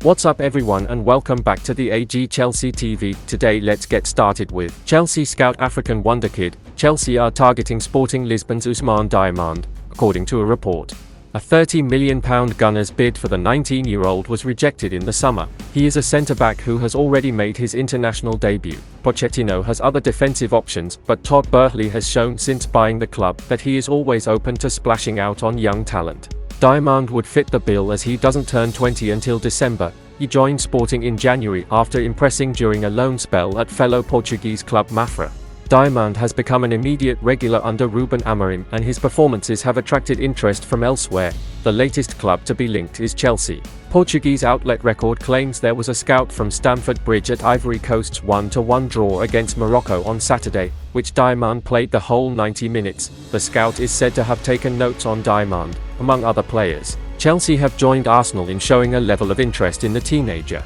What's up everyone and welcome back to the AG Chelsea TV. Today let's get started with Chelsea scout African wonder kid. Chelsea are targeting Sporting Lisbon's Ousmane Diamande, according to a report. A £30 million Gunners bid for the 19-year-old was rejected in the summer. He is a centre-back who has already made his international debut. Pochettino has other defensive options, but Todd Boehly has shown since buying the club that he is always open to splashing out on young talent. Diamande would fit the bill as he doesn't turn 20 until December. He joined Sporting in January after impressing during a loan spell at fellow Portuguese club Mafra. Diamande has become an immediate regular under Ruben Amorim and his performances have attracted interest from elsewhere. The latest club to be linked is Chelsea. Portuguese outlet Record claims there was a scout from Stamford Bridge at Ivory Coast's 1-1 draw against Morocco on Saturday, which Diamande played the whole 90 minutes. The scout is said to have taken notes on Diamande, among other players. Chelsea have joined Arsenal in showing a level of interest in the teenager.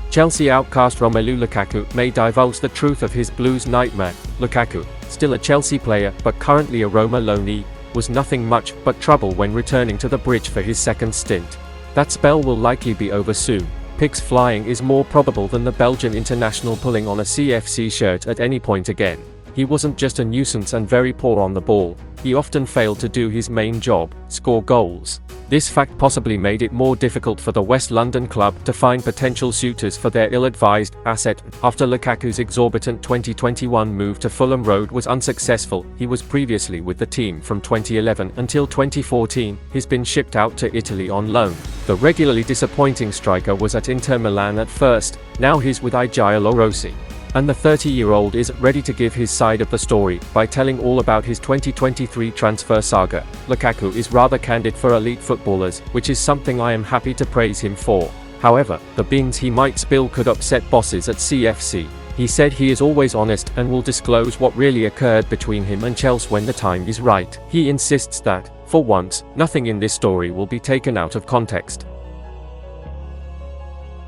Chelsea outcast Romelu Lukaku may divulge the truth of his Blues nightmare. Lukaku, still a Chelsea player but currently a Roma loanee, was nothing much but trouble when returning to the bridge for his second stint. That spell will likely be over soon. Pigs flying is more probable than the Belgian international pulling on a CFC shirt at any point again. He wasn't just a nuisance and very poor on the ball, he often failed to do his main job, score goals. This fact possibly made it more difficult for the West London club to find potential suitors for their ill-advised asset. After Lukaku's exorbitant 2021 move to Fulham Road was unsuccessful, he was previously with the team from 2011 until 2014. He's been shipped out to Italy on loan. The regularly disappointing striker was at Inter Milan at first, now he's with Igea Rossi. And the 30-year-old is ready to give his side of the story by telling all about his 2023 transfer saga. Lukaku is rather candid for elite footballers, which is something I am happy to praise him for. However, the beans he might spill could upset bosses at CFC. He said he is always honest and will disclose what really occurred between him and Chelsea when the time is right. He insists that, for once, nothing in this story will be taken out of context.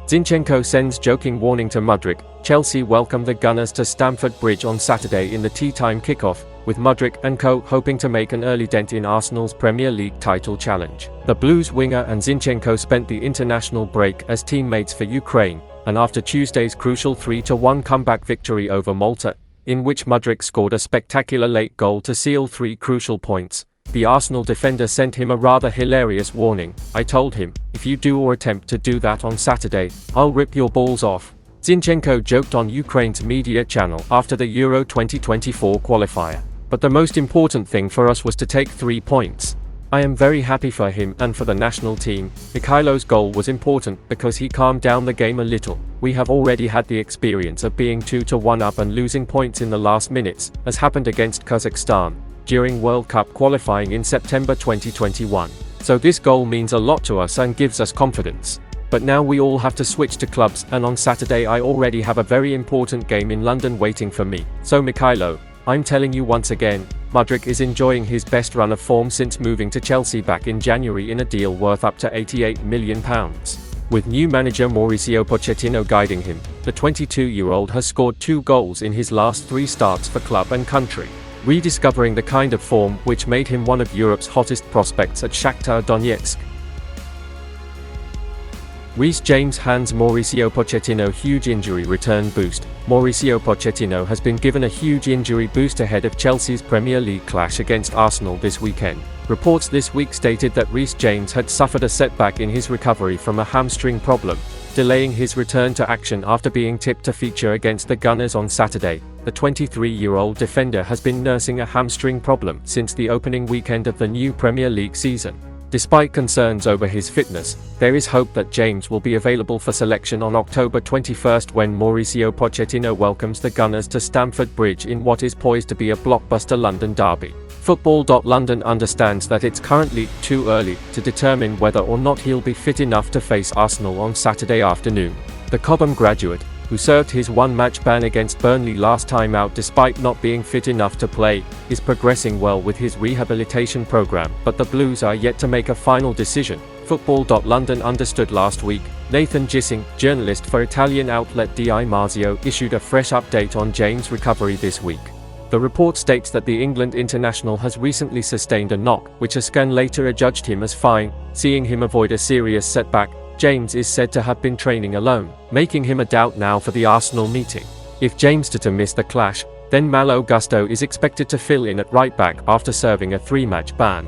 Zinchenko sends joking warning to Mudryk. Chelsea welcome the Gunners to Stamford Bridge on Saturday in the tea-time kickoff, with Mudryk and co hoping to make an early dent in Arsenal's Premier League title challenge. The Blues winger and Zinchenko spent the international break as teammates for Ukraine, and after Tuesday's crucial 3-1 comeback victory over Malta, in which Mudryk scored a spectacular late goal to seal 3 crucial points, the Arsenal defender sent him a rather hilarious warning. "I told him, if you do or attempt to do that on Saturday, I'll rip your balls off," Zinchenko joked on Ukraine's media channel after the Euro 2024 qualifier. "But the most important thing for us was to take 3 points. I am very happy for him and for the national team. Mikhailo's goal was important because he calmed down the game a little. We have already had the experience of being 2-1 up and losing points in the last minutes, as happened against Kazakhstan during World Cup qualifying in September 2021. So this goal means a lot to us and gives us confidence. But now we all have to switch to clubs, and on Saturday I already have a very important game in London waiting for me. So Mikhailo, I'm telling you once again, Mudryk is enjoying his best run of form since moving to Chelsea back in January in a deal worth up to £88 million. With new manager Mauricio Pochettino guiding him, the 22-year-old has scored 2 goals in his last 3 starts for club and country, rediscovering the kind of form which made him one of Europe's hottest prospects at Shakhtar Donetsk. Reece James hands Mauricio Pochettino huge injury return boost. Mauricio Pochettino has been given a huge injury boost ahead of Chelsea's Premier League clash against Arsenal this weekend. Reports this week stated that Reece James had suffered a setback in his recovery from a hamstring problem, delaying his return to action after being tipped to feature against the Gunners on Saturday. The 23-year-old defender has been nursing a hamstring problem since the opening weekend of the new Premier League season. Despite concerns over his fitness, there is hope that James will be available for selection on October 21 when Mauricio Pochettino welcomes the Gunners to Stamford Bridge in what is poised to be a blockbuster London derby. Football.London understands that it's currently too early to determine whether or not he'll be fit enough to face Arsenal on Saturday afternoon. The Cobham graduate, who served his 1-match ban against Burnley last time out despite not being fit enough to play, is progressing well with his rehabilitation program, but the Blues are yet to make a final decision. Football.London understood last week. Nathan Gissing, journalist for Italian outlet Di Marzio, issued a fresh update on James' recovery this week. The report states that the England international has recently sustained a knock, which a scan later adjudged him as fine, seeing him avoid a serious setback. James is said to have been training alone, making him a doubt now for the Arsenal meeting. If James to miss the clash, then Malo Gusto is expected to fill in at right back after serving a 3-match ban.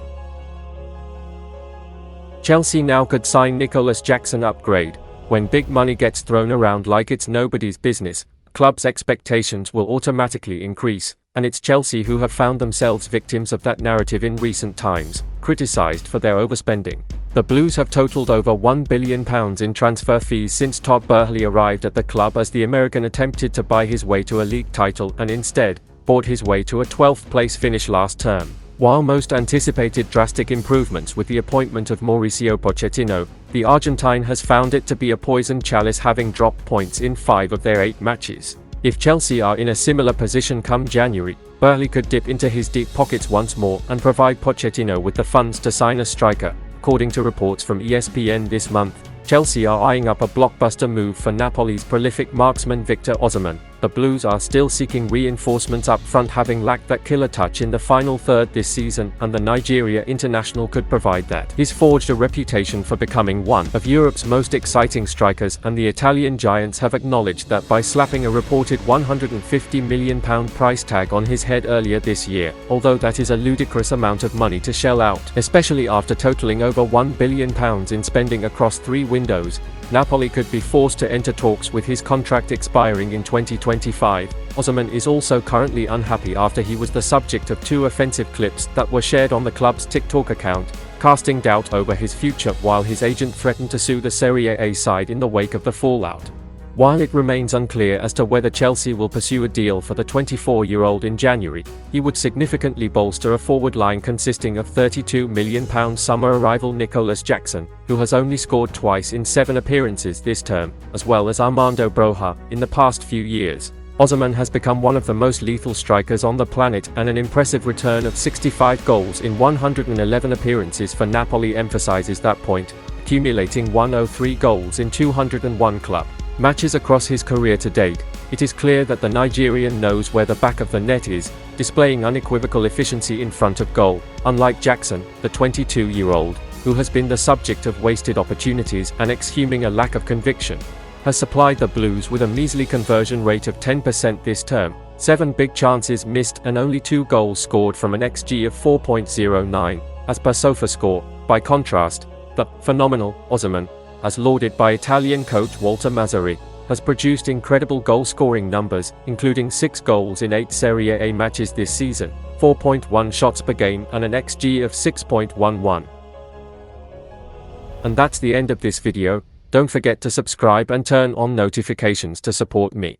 Chelsea now could sign Nicolas Jackson upgrade. When big money gets thrown around like it's nobody's business, clubs' expectations will automatically increase, and it's Chelsea who have found themselves victims of that narrative in recent times, criticised for their overspending. The Blues have totaled over £1 billion in transfer fees since Todd Boehly arrived at the club, as the American attempted to buy his way to a league title and instead bought his way to a 12th place finish last term. While most anticipated drastic improvements with the appointment of Mauricio Pochettino, the Argentine has found it to be a poisoned chalice, having dropped points in 5 of their 8 matches. If Chelsea are in a similar position come January, Boehly could dip into his deep pockets once more and provide Pochettino with the funds to sign a striker. According to reports from ESPN this month, Chelsea are eyeing up a blockbuster move for Napoli's prolific marksman Victor Osimhen. The Blues are still seeking reinforcements up front, having lacked that killer touch in the final third this season, and the Nigeria international could provide that. He's forged a reputation for becoming one of Europe's most exciting strikers, and the Italian giants have acknowledged that by slapping a reported £150 million price tag on his head earlier this year, although that is a ludicrous amount of money to shell out, especially after totaling over £1 billion in spending across 3 windows. Napoli could be forced to enter talks with his contract expiring in 2025. Osimhen is also currently unhappy after he was the subject of 2 offensive clips that were shared on the club's TikTok account, casting doubt over his future, while his agent threatened to sue the Serie A side in the wake of the fallout. While it remains unclear as to whether Chelsea will pursue a deal for the 24-year-old in January, he would significantly bolster a forward line consisting of £32 million summer arrival Nicolas Jackson, who has only scored twice in 7 appearances this term, as well as Armando Broja in the past few years. Osimhen has become one of the most lethal strikers on the planet, and an impressive return of 65 goals in 111 appearances for Napoli emphasises that point, accumulating 103 goals in 201 club matches across his career to date. It is clear that the Nigerian knows where the back of the net is, displaying unequivocal efficiency in front of goal, unlike Jackson, the 22-year-old, who has been the subject of wasted opportunities and exhuming a lack of conviction, has supplied the Blues with a measly conversion rate of 10% this term, 7 big chances missed and only 2 goals scored from an XG of 4.09, as per SofaScore. By contrast, the phenomenal Osimhen, as lauded by Italian coach Walter Mazzarri, has produced incredible goal-scoring numbers, including 6 goals in 8 Serie A matches this season, 4.1 shots per game and an XG of 6.11. And that's the end of this video. Don't forget to subscribe and turn on notifications to support me.